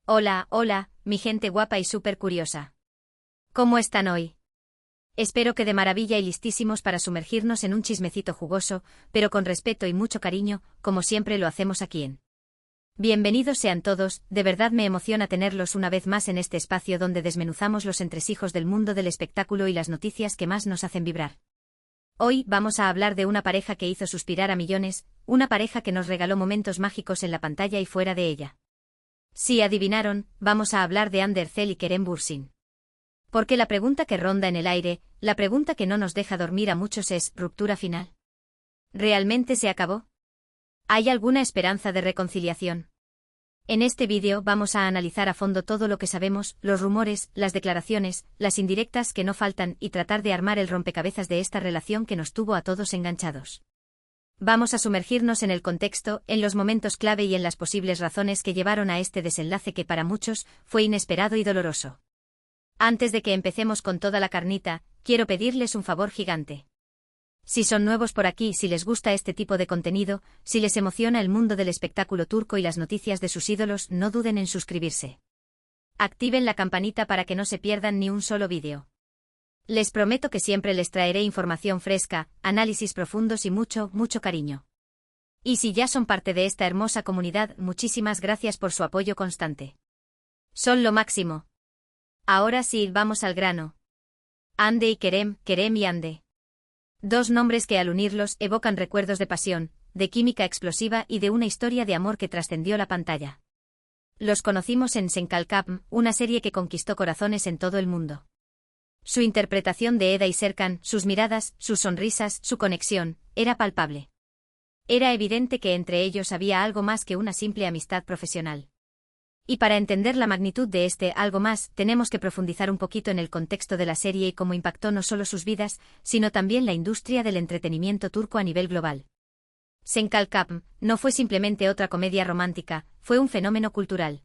Hola, hola, mi gente guapa y súper curiosa. ¿Cómo están hoy? Espero que de maravilla y listísimos para sumergirnos en un chismecito jugoso, pero con respeto y mucho cariño, como siempre lo hacemos aquí en. Bienvenidos sean todos, de verdad me emociona tenerlos una vez más en este espacio donde desmenuzamos los entresijos del mundo del espectáculo y las noticias que más nos hacen vibrar. Hoy vamos a hablar de una pareja que hizo suspirar a millones, una pareja que nos regaló momentos mágicos en la pantalla y fuera de ella. Si adivinaron, vamos a hablar de Ander Zel y Kerem Bürsin. Porque la pregunta que ronda en el aire, la pregunta que no nos deja dormir a muchos es, ¿ruptura final? ¿Realmente se acabó? ¿Hay alguna esperanza de reconciliación? En este vídeo vamos a analizar a fondo todo lo que sabemos, los rumores, las declaraciones, las indirectas que no faltan y tratar de armar el rompecabezas de esta relación que nos tuvo a todos enganchados. Vamos a sumergirnos en el contexto, en los momentos clave y en las posibles razones que llevaron a este desenlace que para muchos fue inesperado y doloroso. Antes de que empecemos con toda la carnita, quiero pedirles un favor gigante. Si son nuevos por aquí, si les gusta este tipo de contenido, si les emociona el mundo del espectáculo turco y las noticias de sus ídolos, no duden en suscribirse. Activen la campanita para que no se pierdan ni un solo vídeo. Les prometo que siempre les traeré información fresca, análisis profundos y mucho, mucho cariño. Y si ya son parte de esta hermosa comunidad, muchísimas gracias por su apoyo constante. Son lo máximo. Ahora sí, vamos al grano. Hande y Kerem, Kerem y Hande. Dos nombres que al unirlos evocan recuerdos de pasión, de química explosiva y de una historia de amor que trascendió la pantalla. Los conocimos en Senkalkapm, una serie que conquistó corazones en todo el mundo. Su interpretación de Eda y Serkan, sus miradas, sus sonrisas, su conexión, era palpable. Era evidente que entre ellos había algo más que una simple amistad profesional. Y para entender la magnitud de este algo más, tenemos que profundizar un poquito en el contexto de la serie y cómo impactó no solo sus vidas, sino también la industria del entretenimiento turco a nivel global. Senkalkapm no fue simplemente otra comedia romántica, fue un fenómeno cultural.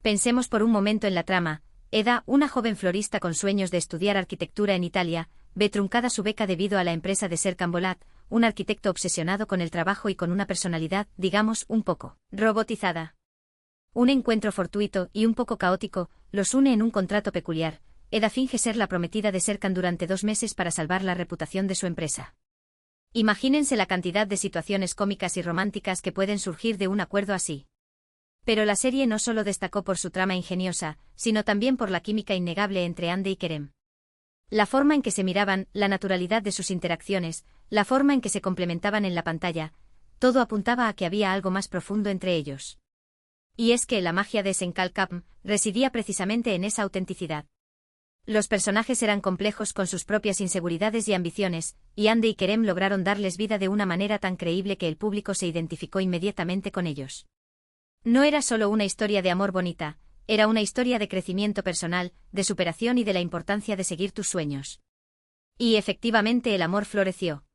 Pensemos por un momento en la trama. Eda, una joven florista con sueños de estudiar arquitectura en Italia, ve truncada su beca debido a la empresa de Serkan Bolat, un arquitecto obsesionado con el trabajo y con una personalidad, digamos, un poco robotizada. Un encuentro fortuito y un poco caótico los une en un contrato peculiar. Eda finge ser la prometida de Serkan durante 2 meses para salvar la reputación de su empresa. Imagínense la cantidad de situaciones cómicas y románticas que pueden surgir de un acuerdo así. Pero la serie no solo destacó por su trama ingeniosa, sino también por la química innegable entre Hande y Kerem. La forma en que se miraban, la naturalidad de sus interacciones, la forma en que se complementaban en la pantalla, todo apuntaba a que había algo más profundo entre ellos. Y es que la magia de Senkalkapm residía precisamente en esa autenticidad. Los personajes eran complejos con sus propias inseguridades y ambiciones, y Hande y Kerem lograron darles vida de una manera tan creíble que el público se identificó inmediatamente con ellos. No era solo una historia de amor bonita, era una historia de crecimiento personal, de superación y de la importancia de seguir tus sueños. Y efectivamente el amor floreció.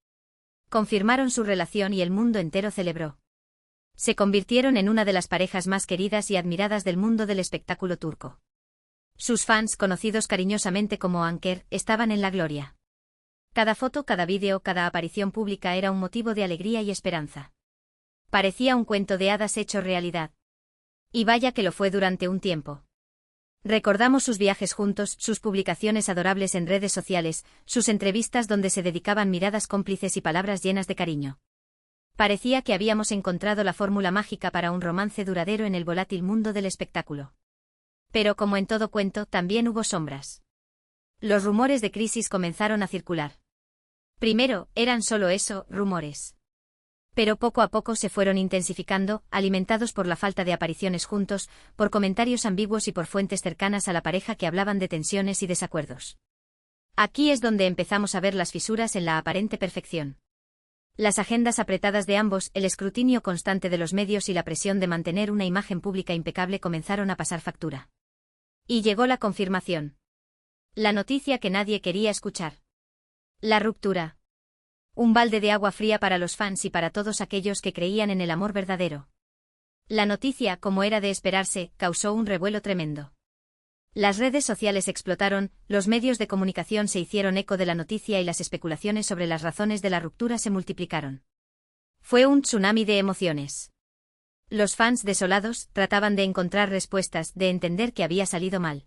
Confirmaron su relación y el mundo entero celebró. Se convirtieron en una de las parejas más queridas y admiradas del mundo del espectáculo turco. Sus fans, conocidos cariñosamente como Anker, estaban en la gloria. Cada foto, cada vídeo, cada aparición pública era un motivo de alegría y esperanza. Parecía un cuento de hadas hecho realidad. Y vaya que lo fue durante un tiempo. Recordamos sus viajes juntos, sus publicaciones adorables en redes sociales, sus entrevistas donde se dedicaban miradas cómplices y palabras llenas de cariño. Parecía que habíamos encontrado la fórmula mágica para un romance duradero en el volátil mundo del espectáculo. Pero como en todo cuento, también hubo sombras. Los rumores de crisis comenzaron a circular. Primero, eran solo eso, rumores. Pero poco a poco se fueron intensificando, alimentados por la falta de apariciones juntos, por comentarios ambiguos y por fuentes cercanas a la pareja que hablaban de tensiones y desacuerdos. Aquí es donde empezamos a ver las fisuras en la aparente perfección. Las agendas apretadas de ambos, el escrutinio constante de los medios y la presión de mantener una imagen pública impecable comenzaron a pasar factura. Y llegó la confirmación. La noticia que nadie quería escuchar. La ruptura. Un balde de agua fría para los fans y para todos aquellos que creían en el amor verdadero. La noticia, como era de esperarse, causó un revuelo tremendo. Las redes sociales explotaron, los medios de comunicación se hicieron eco de la noticia y las especulaciones sobre las razones de la ruptura se multiplicaron. Fue un tsunami de emociones. Los fans desolados trataban de encontrar respuestas, de entender que había salido mal.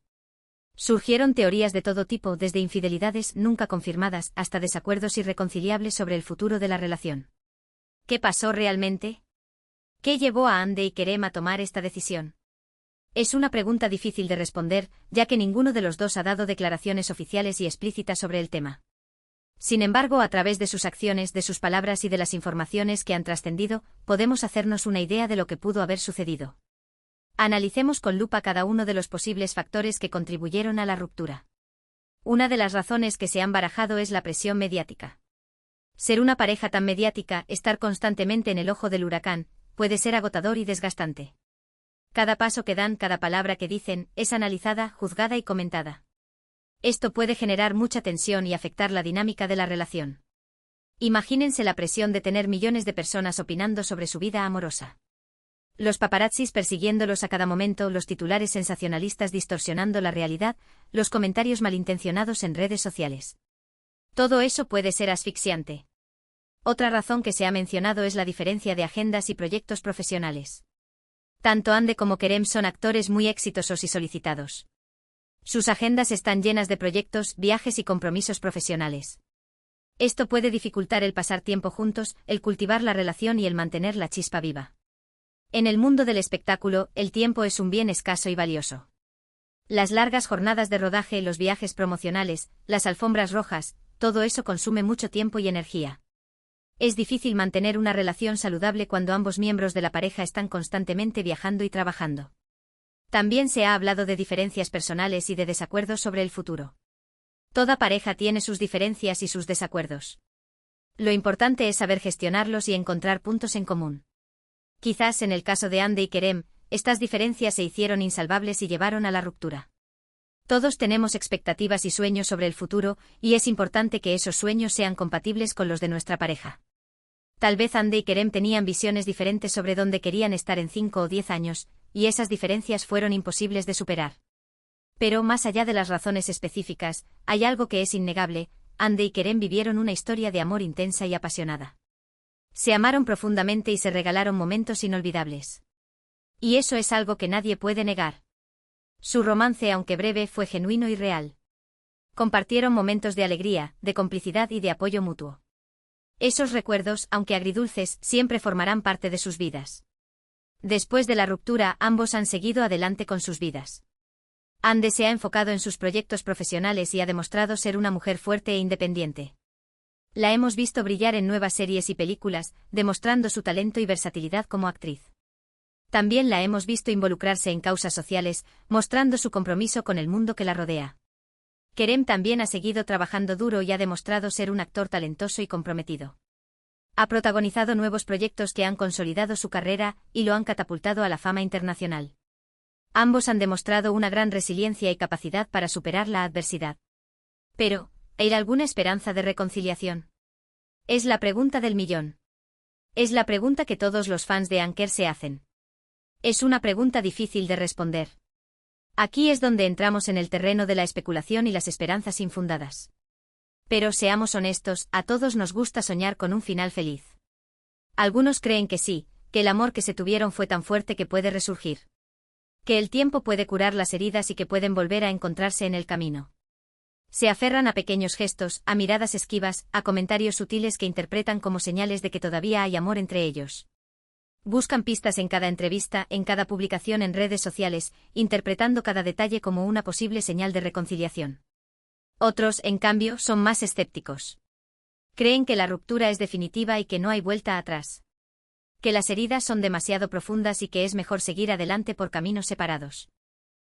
Surgieron teorías de todo tipo, desde infidelidades nunca confirmadas hasta desacuerdos irreconciliables sobre el futuro de la relación. ¿Qué pasó realmente? ¿Qué llevó a Andy y Kerem a tomar esta decisión? Es una pregunta difícil de responder, ya que ninguno de los dos ha dado declaraciones oficiales y explícitas sobre el tema. Sin embargo, a través de sus acciones, de sus palabras y de las informaciones que han trascendido, podemos hacernos una idea de lo que pudo haber sucedido. Analicemos con lupa cada uno de los posibles factores que contribuyeron a la ruptura. Una de las razones que se han barajado es la presión mediática. Ser una pareja tan mediática, estar constantemente en el ojo del huracán, puede ser agotador y desgastante. Cada paso que dan, cada palabra que dicen, es analizada, juzgada y comentada. Esto puede generar mucha tensión y afectar la dinámica de la relación. Imagínense la presión de tener millones de personas opinando sobre su vida amorosa. Los paparazzis persiguiéndolos a cada momento, los titulares sensacionalistas distorsionando la realidad, los comentarios malintencionados en redes sociales. Todo eso puede ser asfixiante. Otra razón que se ha mencionado es la diferencia de agendas y proyectos profesionales. Tanto Andy como Kerem son actores muy exitosos y solicitados. Sus agendas están llenas de proyectos, viajes y compromisos profesionales. Esto puede dificultar el pasar tiempo juntos, el cultivar la relación y el mantener la chispa viva. En el mundo del espectáculo, el tiempo es un bien escaso y valioso. Las largas jornadas de rodaje, los viajes promocionales, las alfombras rojas, todo eso consume mucho tiempo y energía. Es difícil mantener una relación saludable cuando ambos miembros de la pareja están constantemente viajando y trabajando. También se ha hablado de diferencias personales y de desacuerdos sobre el futuro. Toda pareja tiene sus diferencias y sus desacuerdos. Lo importante es saber gestionarlos y encontrar puntos en común. Quizás en el caso de Andy y Kerem, estas diferencias se hicieron insalvables y llevaron a la ruptura. Todos tenemos expectativas y sueños sobre el futuro, y es importante que esos sueños sean compatibles con los de nuestra pareja. Tal vez Andy y Kerem tenían visiones diferentes sobre dónde querían estar en 5 o 10 años, y esas diferencias fueron imposibles de superar. Pero más allá de las razones específicas, hay algo que es innegable: Andy y Kerem vivieron una historia de amor intensa y apasionada. Se amaron profundamente y se regalaron momentos inolvidables. Y eso es algo que nadie puede negar. Su romance, aunque breve, fue genuino y real. Compartieron momentos de alegría, de complicidad y de apoyo mutuo. Esos recuerdos, aunque agridulces, siempre formarán parte de sus vidas. Después de la ruptura, ambos han seguido adelante con sus vidas. Andy se ha enfocado en sus proyectos profesionales y ha demostrado ser una mujer fuerte e independiente. La hemos visto brillar en nuevas series y películas, demostrando su talento y versatilidad como actriz. También la hemos visto involucrarse en causas sociales, mostrando su compromiso con el mundo que la rodea. Kerem también ha seguido trabajando duro y ha demostrado ser un actor talentoso y comprometido. Ha protagonizado nuevos proyectos que han consolidado su carrera y lo han catapultado a la fama internacional. Ambos han demostrado una gran resiliencia y capacidad para superar la adversidad. Pero, ¿hay alguna esperanza de reconciliación? Es la pregunta del millón. Es la pregunta que todos los fans de Anker se hacen. Es una pregunta difícil de responder. Aquí es donde entramos en el terreno de la especulación y las esperanzas infundadas. Pero seamos honestos, a todos nos gusta soñar con un final feliz. Algunos creen que sí, que el amor que se tuvieron fue tan fuerte que puede resurgir. Que el tiempo puede curar las heridas y que pueden volver a encontrarse en el camino. Se aferran a pequeños gestos, a miradas esquivas, a comentarios sutiles que interpretan como señales de que todavía hay amor entre ellos. Buscan pistas en cada entrevista, en cada publicación en redes sociales, interpretando cada detalle como una posible señal de reconciliación. Otros, en cambio, son más escépticos. Creen que la ruptura es definitiva y que no hay vuelta atrás. Que las heridas son demasiado profundas y que es mejor seguir adelante por caminos separados.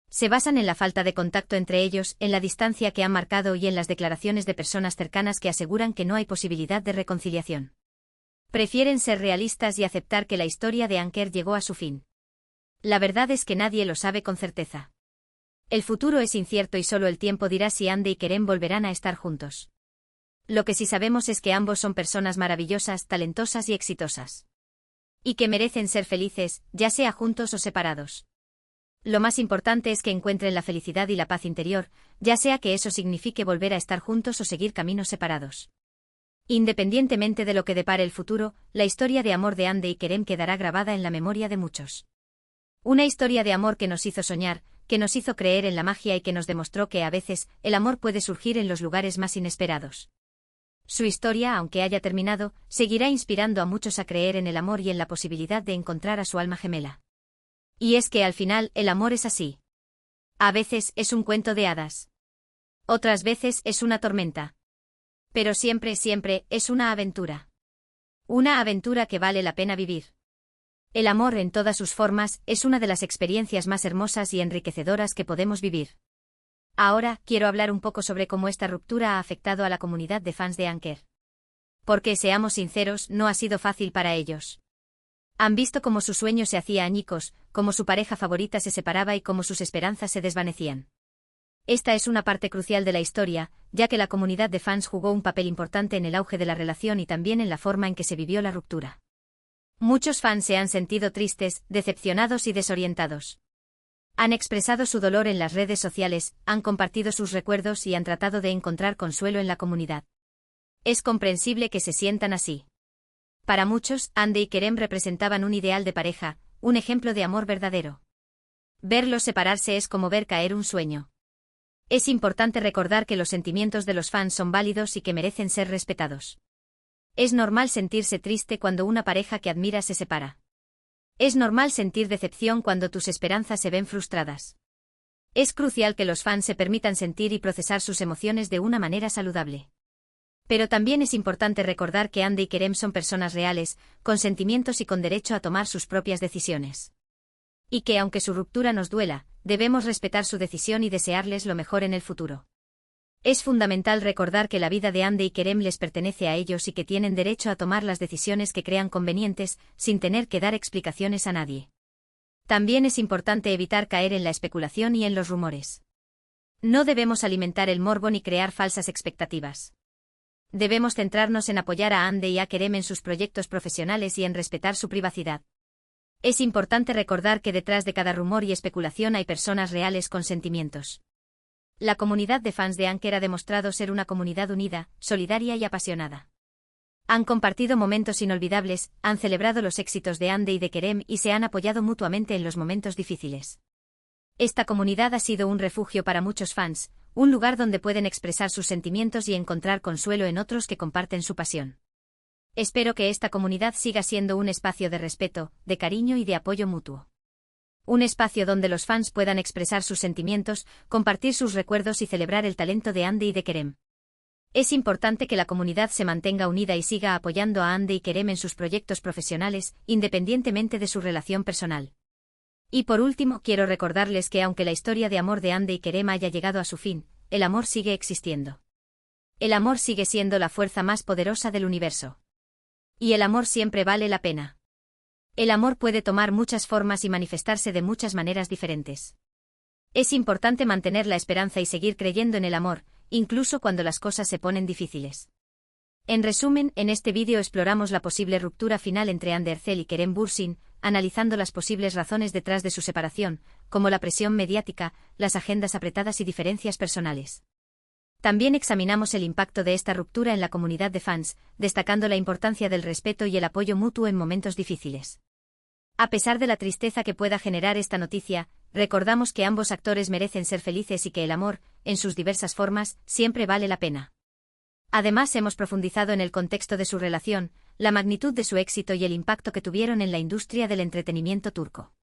Se basan en la falta de contacto entre ellos, en la distancia que han marcado y en las declaraciones de personas cercanas que aseguran que no hay posibilidad de reconciliación. Prefieren ser realistas y aceptar que la historia de Anker llegó a su fin. La verdad es que nadie lo sabe con certeza. El futuro es incierto y solo el tiempo dirá si Andy y Kerem volverán a estar juntos. Lo que sí sabemos es que ambos son personas maravillosas, talentosas y exitosas. Y que merecen ser felices, ya sea juntos o separados. Lo más importante es que encuentren la felicidad y la paz interior, ya sea que eso signifique volver a estar juntos o seguir caminos separados. Independientemente de lo que depare el futuro, la historia de amor de Hande y Kerem quedará grabada en la memoria de muchos. Una historia de amor que nos hizo soñar, que nos hizo creer en la magia y que nos demostró que a veces el amor puede surgir en los lugares más inesperados. Su historia, aunque haya terminado, seguirá inspirando a muchos a creer en el amor y en la posibilidad de encontrar a su alma gemela. Y es que al final el amor es así. A veces es un cuento de hadas. Otras veces es una tormenta. Pero siempre, siempre es una aventura. Una aventura que vale la pena vivir. El amor en todas sus formas es una de las experiencias más hermosas y enriquecedoras que podemos vivir. Ahora, quiero hablar un poco sobre cómo esta ruptura ha afectado a la comunidad de fans de Anker. Porque, seamos sinceros, no ha sido fácil para ellos. Han visto cómo su sueño se hacía añicos, cómo su pareja favorita se separaba y cómo sus esperanzas se desvanecían. Esta es una parte crucial de la historia, ya que la comunidad de fans jugó un papel importante en el auge de la relación y también en la forma en que se vivió la ruptura. Muchos fans se han sentido tristes, decepcionados y desorientados. Han expresado su dolor en las redes sociales, han compartido sus recuerdos y han tratado de encontrar consuelo en la comunidad. Es comprensible que se sientan así. Para muchos, Hande y Kerem representaban un ideal de pareja, un ejemplo de amor verdadero. Verlos separarse es como ver caer un sueño. Es importante recordar que los sentimientos de los fans son válidos y que merecen ser respetados. Es normal sentirse triste cuando una pareja que admiras se separa. Es normal sentir decepción cuando tus esperanzas se ven frustradas. Es crucial que los fans se permitan sentir y procesar sus emociones de una manera saludable. Pero también es importante recordar que Hande y Kerem son personas reales, con sentimientos y con derecho a tomar sus propias decisiones. Y que aunque su ruptura nos duela, debemos respetar su decisión y desearles lo mejor en el futuro. Es fundamental recordar que la vida de Hande y Kerem les pertenece a ellos y que tienen derecho a tomar las decisiones que crean convenientes, sin tener que dar explicaciones a nadie. También es importante evitar caer en la especulación y en los rumores. No debemos alimentar el morbo ni crear falsas expectativas. Debemos centrarnos en apoyar a Hande y a Kerem en sus proyectos profesionales y en respetar su privacidad. Es importante recordar que detrás de cada rumor y especulación hay personas reales con sentimientos. La comunidad de fans de Anker ha demostrado ser una comunidad unida, solidaria y apasionada. Han compartido momentos inolvidables, han celebrado los éxitos de Hande y de Kerem y se han apoyado mutuamente en los momentos difíciles. Esta comunidad ha sido un refugio para muchos fans, un lugar donde pueden expresar sus sentimientos y encontrar consuelo en otros que comparten su pasión. Espero que esta comunidad siga siendo un espacio de respeto, de cariño y de apoyo mutuo. Un espacio donde los fans puedan expresar sus sentimientos, compartir sus recuerdos y celebrar el talento de Hande y de Kerem. Es importante que la comunidad se mantenga unida y siga apoyando a Hande y Kerem en sus proyectos profesionales, independientemente de su relación personal. Y por último, quiero recordarles que aunque la historia de amor de Hande y Kerem haya llegado a su fin, el amor sigue existiendo. El amor sigue siendo la fuerza más poderosa del universo. Y el amor siempre vale la pena. El amor puede tomar muchas formas y manifestarse de muchas maneras diferentes. Es importante mantener la esperanza y seguir creyendo en el amor, incluso cuando las cosas se ponen difíciles. En resumen, en este vídeo exploramos la posible ruptura final entre Hande Erçel y Kerem Bürsin, analizando las posibles razones detrás de su separación, como la presión mediática, las agendas apretadas y diferencias personales. También examinamos el impacto de esta ruptura en la comunidad de fans, destacando la importancia del respeto y el apoyo mutuo en momentos difíciles. A pesar de la tristeza que pueda generar esta noticia, recordamos que ambos actores merecen ser felices y que el amor, en sus diversas formas, siempre vale la pena. Además, hemos profundizado en el contexto de su relación, la magnitud de su éxito y el impacto que tuvieron en la industria del entretenimiento turco.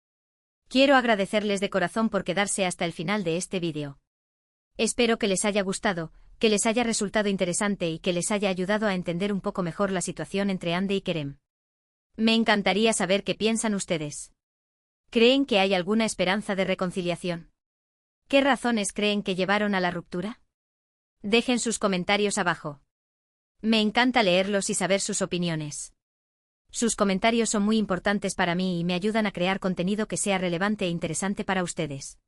Quiero agradecerles de corazón por quedarse hasta el final de este vídeo. Espero que les haya gustado, que les haya resultado interesante y que les haya ayudado a entender un poco mejor la situación entre Hande y Kerem. Me encantaría saber qué piensan ustedes. ¿Creen que hay alguna esperanza de reconciliación? ¿Qué razones creen que llevaron a la ruptura? Dejen sus comentarios abajo. Me encanta leerlos y saber sus opiniones. Sus comentarios son muy importantes para mí y me ayudan a crear contenido que sea relevante e interesante para ustedes.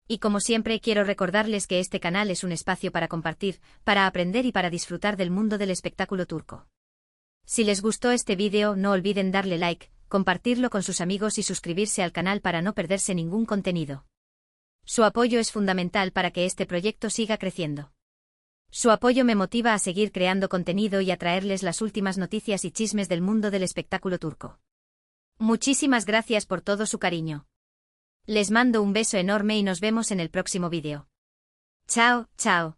Y como siempre, quiero recordarles que este canal es un espacio para compartir, para aprender y para disfrutar del mundo del espectáculo turco. Si les gustó este vídeo, no olviden darle like, compartirlo con sus amigos y suscribirse al canal para no perderse ningún contenido. Su apoyo es fundamental para que este proyecto siga creciendo. Su apoyo me motiva a seguir creando contenido y a traerles las últimas noticias y chismes del mundo del espectáculo turco. Muchísimas gracias por todo su cariño. Les mando un beso enorme y nos vemos en el próximo vídeo. Chao, chao.